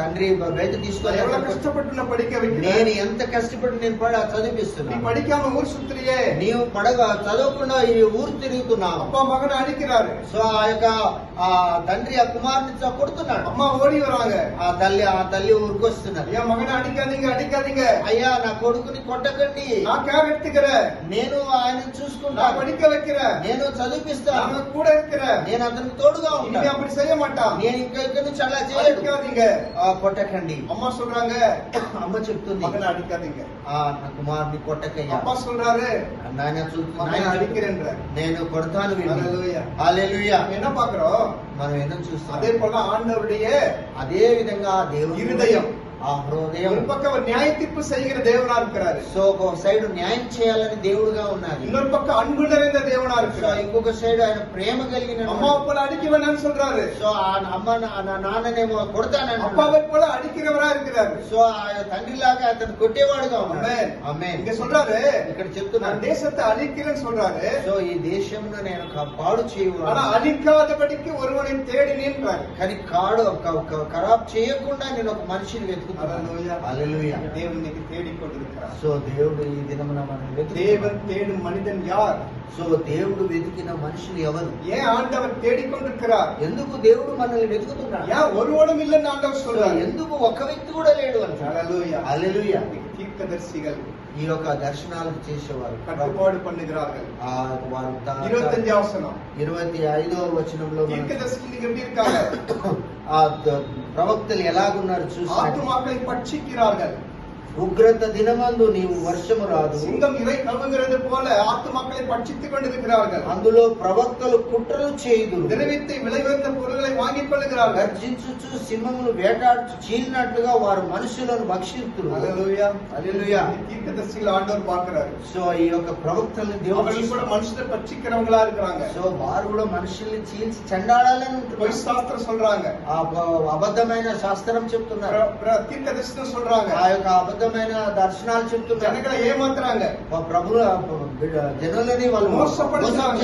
తండ్రి బయట తీసుకొని కష్టపడుతున్న పడిక నేను ఎంత కష్టపడి నేను చదివిస్తున్నాను. படிக்காம ஊர் சுத்துறியே, నీవు చదవకుండా ఈ ఊరు తిరుగుతున్నావు. அப்பா மகனை அடிக்கிறாரு. సో ఆ యొక్క తండ్రి ఆ కుమారుని కొడుతున్నాడు. అమ్మ ఓడి వరాங்க. ఆ తల్లి ఊరికి వస్తున్నారు. என் மகனை அடிக்காதீங்க. అయ్యా నా కొడుకుని కొట్టకండి, நான் கேர் எடுத்துக்கிறேன், నేను ఆయన చూసుకుంటా, நான் படிக்க வைக்கிறேன், నేను చదివిస్తాను, நான் கூட இருக்கிறேன், నేను అతనికి తోడుగా இனி ఉంటాను, அப்படி செய்ய மாட்டான், నేను ఇంకా ఇక్కడ నుంచి అలా చేయను, அடிக்காதீங்க. కొట్టకండి. అమ్మ சொல்றாங்க, అమ్మ చెప్తుంది மகனை அடிக்காதீங்க. నా కుమారుని కొట్టకయ్యా. அப்பா சொல்றாரு, నాయన மகனை அடிக்கிறேன், నేను కొడతాను. హల్లెలూయా హల్లెలూయా. என்ன பாக்குறோம், మనం ఏదో చూస్తాం. அதே போல ஆண்டவருடைய అదే విధంగా దేవుని இருதயம், ఆ హృదయం ஒரு பக்கம் நியாய தீர்ப்பு செய்கிற தேவனா இருக்கிறாரு. సో ఒక సైడ్ న్యాయం చేయాలని దేవుడుగా ఉన్నది, இன்னொரு பக்கம் அன்பு நிறைந்த தேவனா సో இருக்கிறாரு. ఇంకొక సైడ్ ఆయన ప్రేమ కలిగిన அம்மாவை போல அடிக்க வேணாம்னு சொல்றாரு, సో అమ్మ నాన్ననేమో కొడతానంటున్నాడు. அப்பாவை போல அடிக்கிறவரா இருக்கிறாரு. సో ఆ తండ్రిలాగా అతను కొట్టేవాడుగా ఉన్నాడు. ఆమేన్. இங்க சொல்றாரு, ఇక్కడ చెప్తున్నాడు தேசத்தை அழிக்கிறேன்னு சொல்றாரு. సో ఈ దేశంలో నేను పాడు చేయవాడు, ஆனா அழிக்காதபடிக்கு ஒருவனை தேடினேன்றாரு. కానీ ఖరాబ్ చేయకుండా నేను ఒక మనిషిని వెతుకుతున్నాను. హల్లెలూయా. தேவன் இன்னைக்கு தேடிக்கொண்டிருக்கிறார். సో దేవుడు ఈ దినమున మనం தேவன் தேடும் மனிதன் யார்? సో దేవుడు వెతికిన మనుషులు ఎవరు? ஏன் ஆண்டவர் தேடிக்கொண்டிருக்கிறார்? ఎందుకు దేవుడు మనల్ని వెతుకుతున్నాడు? ஏன் ஒருவனும் இல்லைன்னு ஆண்டவர் சொல்றாரு? ఎందుకు ఒక వ్యక్తి కూడా లేడు అని. ஹல்லேலூயா. హల్లెలూయా. தீர்க்கதரிசிகள் ఈ యొక్క దర్శనాలు చేసేవారు, కట్టుబాటు பண்ணுகிறார்கள். వారు 25వ వచనం, 25వ వచనంలో தீர்க்கதரிசிகள் எப்படி இருக்காங்க? ఆ ప్రవక్తలు ఎలాగున్నారు చూసి, ఆత్మమక్களை పట్టిக்கிறார்கள். ఉగ్రత దినమందు నీవు వర్షము రాదు, సింగం ఇరై కలుగుகிறது పోல ఆత్మమక్களை పట్టిத்துக் கொண்டிருக்கிறார்கள். అందులో ప్రవక్తలు కుట్రలు చేయుదురు, ద్రవ్యத்தை విలువైన పొరుగులై వాங்கிக் கொள்கிறார்கள். గర్జించుచు సింహములు వేటాడుచు చీలినట్లుగా వారు మనుషులను భక్షిస్తురు. హల్లెలూయా. హల్లెలూయా. தீர்க்கதரிசிகள் ஆண்டவர் பார்க்கிறார். సో ఈ యొక్క ప్రవక్తలను దేవుడు కూడా మనుషులు పట్టిக்கிறவங்களா இருக்காங்க. సో వారు కూడా మనుషుల్ని చీల్చి చెండాడాలని ఉంటున్నారు. பொய் శాస్త్రం சொல்றாங்க, అబద్ధమైన శాస్త్రం చెప్తున్నారు. தீர்க்கதரிசனம் சொல்றாங்க, ఆ యొక్క అబద్ధమైన దర్శనాలు చెప్తున్నారు. జనங்களை ఏమాత్రాங்க, ప్రభుల జనులని వాళ్ళు మోసపడుతున్నారు,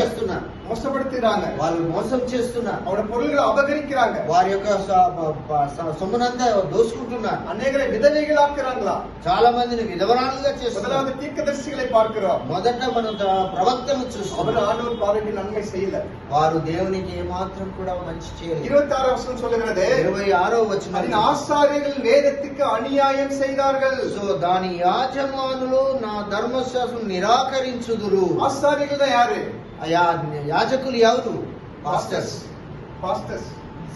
వాళ్ళు మోసం చేస్తున్నారు, அவட பொருள்களை அபகரிக்கிறாங்க, వారి యొక్క సొమ్మునంతా దోసుకుంటున్నారు, అనేకரை విధవైగளாக்குறாங்களா, చాలా మందిని విధవరాలుగా చేస్తున్నారు. முதலாவது தீர்க்கதரிசிகளை பார்க்கிறோம். మొదట మనం ప్రవక్తను చూస్తాం, அவர் ஆண்டவர் பார்வைக்கு நன்மை செய்யல, వారు దేవునికి ఏమాత్రం కూడా మంచి చేయలేదు. 26వ వచనం சொல்லுகிறது, 26వ వచనం, ஆசாரியர்கள் வேதத்துக்கு அநியாயம் செய்தார்கள். సో దాని యాజమానులు నా ధర్మశాస్త్రం నిరాకరించుదురు. ஆசாரியர்கள் யாரு? యాజకులు ఎవరు? పాస్టర్స్,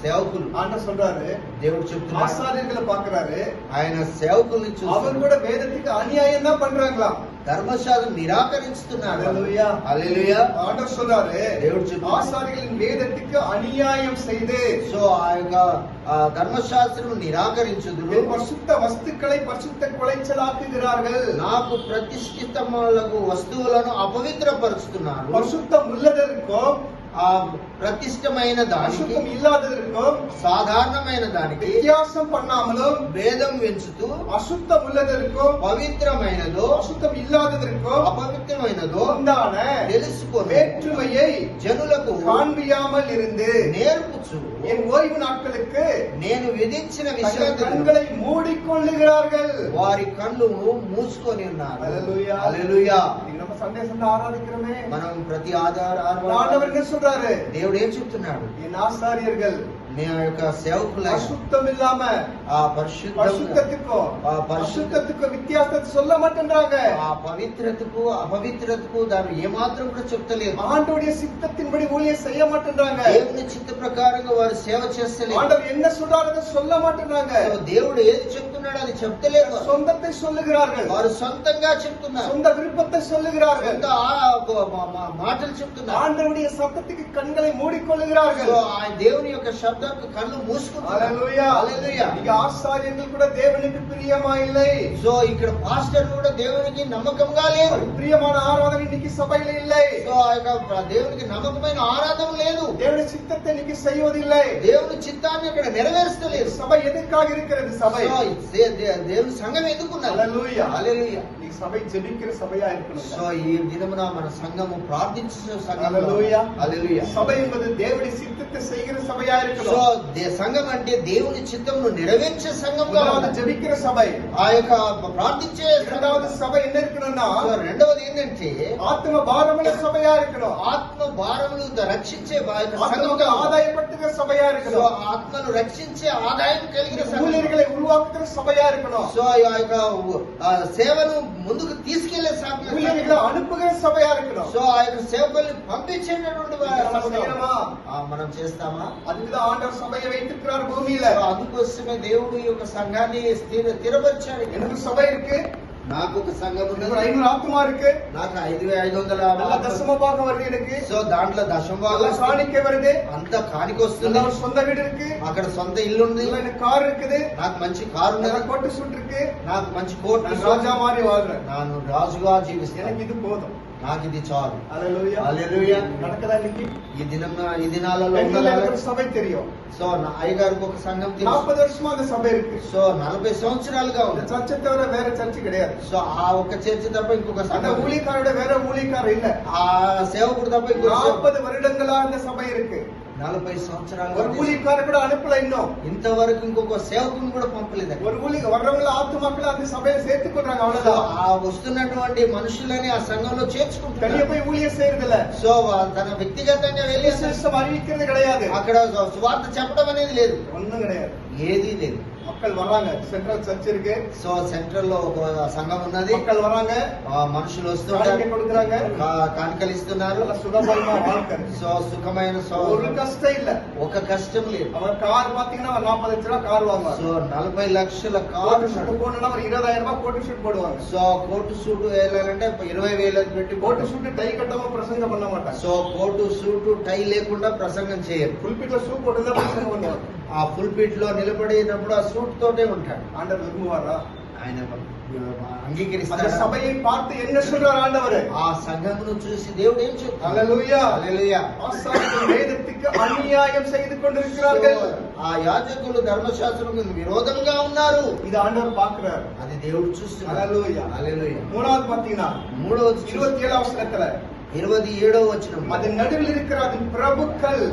సేవకులు. ஆண்டவர் சொல்றாரு, దేవుడు చెప్తున్నాడు, ஆசாரியர்களை பார்க்கிறாரு, ఆయన సేవకుల్ని చూసి அவர் கூட வேதத்துக்கு அநியாயம் தான் பண்றாங்களா, ధర్మశాస్త్రం నిరాకరిస్తున్నారు. హల్లెలూయా. హల్లెలూయా. ஆண்டவர் சொல்றாரு, దేవుడు చెప్తున్నాడు, ஆசாரியர்களின் வேதத்துக்கு அநியாயம் செய்து, సో ఆ యొక్క ధర్మశాస్త్రం నిరాకరించుదురు, பரிசுத்த వస్తుக்களை பரிசுத்த குலைச்சலாக்குகிறார்கள், నాకు ప్రతిష్ఠితములకు వస్తువులను అపవిత్రపరుస్తున్నారు, பரிசுத்தம் உள்ளதற்கும் ఆ ప్రతిష్టమైన దానికి பரிசுத்தம் இல்லாததற்கும் సాధారణమైన దానికి வித்தியாசம் பண்ணாமலும் భేదం పెంచుతూ அசுத்தம் உள்ளதற்கும் పవిత్రమైనదో அசுத்தம் இல்லாததற்கும் అపవిత్రమైనదో உண்டான తెలుసుకొని வேற்றுமையை జనులకు காண்பியாமல் இருந்து నేర్పుచు என் ஓய்வு நாட்களுக்கு నేను విధించిన தங்கள் విశ్రాంతి கண்களை மூடிக்கொள்ளுகிறார்கள். వారి కళ్ళు మూసుకొని ఉన్నారు. హల్లెలూయా. హల్లెలూయా. இன்னைக்கு நம்ம சண்டே ஆராதிக்கிறோமே, మనం ప్రతి ఆదివారం ஆண்டவர் என்ன சொல்றாரு? దేవుడు ఏం చెప్తున్నాడు? என் ஆசாரியர்கள் నీ యొక్క సేవకుల அசுத்தம் இல்லாம ఆ பரிசுத்தத்துக்கும் வித்தியாசத்தை சொல்ல மாட்டேன்றாங்க. ఆ పవిత్రతకు అపవిత్రతకు దాన్ని ఏమాత్రం కూడా చెప్తలేదు. ஆண்டவருடைய சித்தத்தின்படி ஊழியம் செய்ய மாட்டேன்றாங்க. దేవుని చిత్త ప్రకారంగా వారు సేవ చేస్తలేదు. ஆண்டவர் என்ன சொல்றாரு சொல்ல மாட்டேன்றாங்க. దేవుడు ఏది చెప్తున్నాడో అది చెప్తలేదు. சொந்தத்தை சொல்லுகிறார்கள், వారు సొంతంగా చెప్తున్నారు, சொந்த விருப்பத்தை சொல்லுகிறார்கள், మాటలు చెప్తున్నారు. ஆண்டவருடைய சத்தத்துக்கு கண்களை மூடிக்கொள்ளுகிறார்கள். దేవుని యొక్క శబ్దానికి కళ్ళు మూసుకుంటున్నారు. హల్లెలూయా. హల్లెలూయా. ఇక ఆచార్యులు కూడా దేవునికి ప్రియమా இல்லை. సో ఇక్కడ పాస్టర్ కూడా దేవునికి నమ్మకంగా లేరు. ప్రియమైన ఆరాధన இன்னைக்கு సభையில இல்லை. సో ఆ యొక్క దేవునికి నమ్మకమైన ఆరాధన లేదు. దేవుని చిత్తத்தை இன்னைக்கு செய்வதில்லை. దేవుని చిత్తాన్ని ఇక్కడ నెరవేర్చలేదు. సభ ఎదుకాக இருக்கிறது. సభ దేవుని సంఘం ఎందుకున్నారు? హల్లెలూయా. హల్లెలూయా. ఈ సభ జెబికిற సభయా இருக்கணும். సో ఈ దినమున మన సంఘము ప్రార్థించే సంఘం. హల్లెలూయా. హల్లెలూయా. సభ என்பது దేవుడి చిత్తத்தை செய்கிற సభయా இருக்கணும். సో సంఘం అంటే దేవుని చిత్తమును నెరవేర్చే సంఘంగా முதலாவது ఉండాలి. ஜெபிக்கிற சபை, ఆ యొక్క ప్రార్థించే இரண்டாவது சபை என்ன இருக்கணும்னா రెండవది ఏంటంటే ஆத்ம பாரமுள்ள சபையா இருக்கணும். ఆత్మ భారములు రక్షించే ஆத்மாவை సంఘంగా ఉండాలి. ஆதாயப்படுத்துகிற சபையா సో இருக்கணும். ఆత్మను రక్షించే ఆదాయం కలిగిన సంఘం. ஊழியர்களை உருவாக்குகிற சபையா இருக்கணும். సో ఆ యొక్క సేవను ముందుకు తీసుకెళ్లే సంఘం. ஊழியர்களை அனுப்புகிற சபையா இருக்கணும். సో ఆ యొక్క సేవకుల్ని పంపించేటటువంటి நம்ம సంఘం. செய்யணுமா? మనం చేస్తామా? அதுக்குதான் ஆண்டவர் சபையை வைத்திருக்கிறார் பூமியில. సో అందుకోసమే దేవుడు ఈ యొక్క సంఘాన్ని స్థిరపరిచాడు. எனக்கு ஒரு சபை இருக்கு, నాకు ఒక సంఘం எனக்கு ఉన్నది. ஒரு 500 ஆத்மா இருக்கு, నాకు 5,500 நல்ல தசம பாகம் வருது எனக்கு, సో దాంట్లో దశమ நல்ல భాగం காணிக்கை வருது, అంత కానికి நல்ல వస్తుంది. ஒரு சொந்த வீடு இருக்கு, అక్కడ సొంత ఇల్లు ఉంది. நல்ல எனக்கு కార్ இருக்குது, నాకు మంచి కారు நல்ல ఉన్నది. கோட்டு சூட் இருக்கு, నాకు మంచి కోట్ நான் ராஜா மாதிரி வாழ்றேன். నాను రాజుగా జీవిస్తాను. எனக்கு இது போதும். నాకు ఇది చాలు. ஹalleluya. హల్లెలూయా. நடக்குதா இன்னைக்கு? ఈ దినాలలో பெங்களூர்ல ఉన్నదా? ஒரு சபை தெரியும். సో నా అయ్యగారికి ఒక సంఘం తెలుసు. 40 வருஷமா அந்த சபை இருக்கு. సో 40 సంవత్సరాలుగా இந்த ఉంది. சர்ச்சை தவிர வேற சர்ச்சு கிடையாது. సో ఆ ఒక్క చర్చి తప్ప ఇంకొక அந்த సంఘం, ஊழியக்காரோட வேற ஊழியக்காரர் இல்ல. ఆ సేవకుడు తప్ప ఇంకొక 40 வருடங்களா இந்த சபை இருக்கு. 40 ஒரு సంవత్సరాలుగా ஊழியக்காரர் கூட அனுப்பல இன்னும். ఇంతవరకు ఇంకొక సేవకుని కూడా పంపలేదు. ஒரு வர்றவங்கள ஆத்துமாக்களை அந்த சபையில சேர்த்துக் கொள்றாங்க, సో அவ்வளவுதான். ఆ వస్తున్నటువంటి మనుషులని ఆ సంఘంలో தனியா చేర్చుకుంటున్నారు. போய் ஊழியம் செய்யறது இல்ல, సో తన వ్యక్తిగతంగా వెళ్ళి விசேஷம் அறிவிக்கிறது கிடையாது, అక్కడ సువార్త చెప్పడం అనేది లేదు. ஒண்ணும் கிடையாது. ఏదీ లేదు. மக்கள் வர்றாங்க, சென்ட்ரல் சர்ச் இருக்கு, సో సెంట్రల్ లో ఒక సంఘం ఉన్నది. மக்கள் வர்றாங்க, ఆ మనుషులు காணிக்கை వస్తున్నారు, கொடுக்குறாங்க, కానుకలు ఇస్తున్నారు. நல்ல சுகபலமா வாழ்க்கை. సో సుఖమైన ஒரு கஷ்டம் இல்ல. ఒక కష్టం లేదు. அவர் கார் பாத்தீங்கன்னா அவர் 40 லட்சம் ரூபாய் கார் வாங்குவாங்க. సో 40 లక్షల కారు கோட்டு ஷூட் போடணும்னா ஒரு 20,000 ரூபாய் கோட்டு ஷூட் போடுவாங்க. సో కోటు సూటు వేయాలంటే 20,000 పెట్టి கோட்டு ஷூட் டை கட்டாம பிரசங்கம் பண்ண மாட்டாங்க. సో కోటు సూటు టై లేకుండా ప్రసంగం చేయరు. புல்பிட்ல ஷூ போட்டு தான் பிரசங்கம் பண்ணுவாங்க. ఆ పుల్పిట్ లో నిలబడినప్పుడు ఆ సూట్ తోటే ఉంటాడు. ஆண்டவர் விரும்புவாரா? ఆయన அந்த అంగీకరిస్తాడు. சபையை பார்த்து என்ன சொல்றார் ஆண்டவர்? ఆ సంఘమును చూసి దేవుడు ఏం చెప్తాడు? హల్లెలూయా. హల్లెలూయా. ஆசாரியர்கள் வேதத்துக்கு அநியாயம் செய்து கொண்டிருக்கிறார்கள். ఆ యాజకులు ధర్మశాస్త్రం విరోధంగా ఉన్నారు. இது ஆண்டவர் பார்க்கிறார். అది దేవుడు చూస్తున్నాడు. హల్లెలూయా. హల్లెలూయా. மூணாவது பாத்தீங்கன்னா మూడవది 27వ వచనத்துல 27వ వచనం. அது நடுவில் இருக்கிற அது பிரபுக்கள்.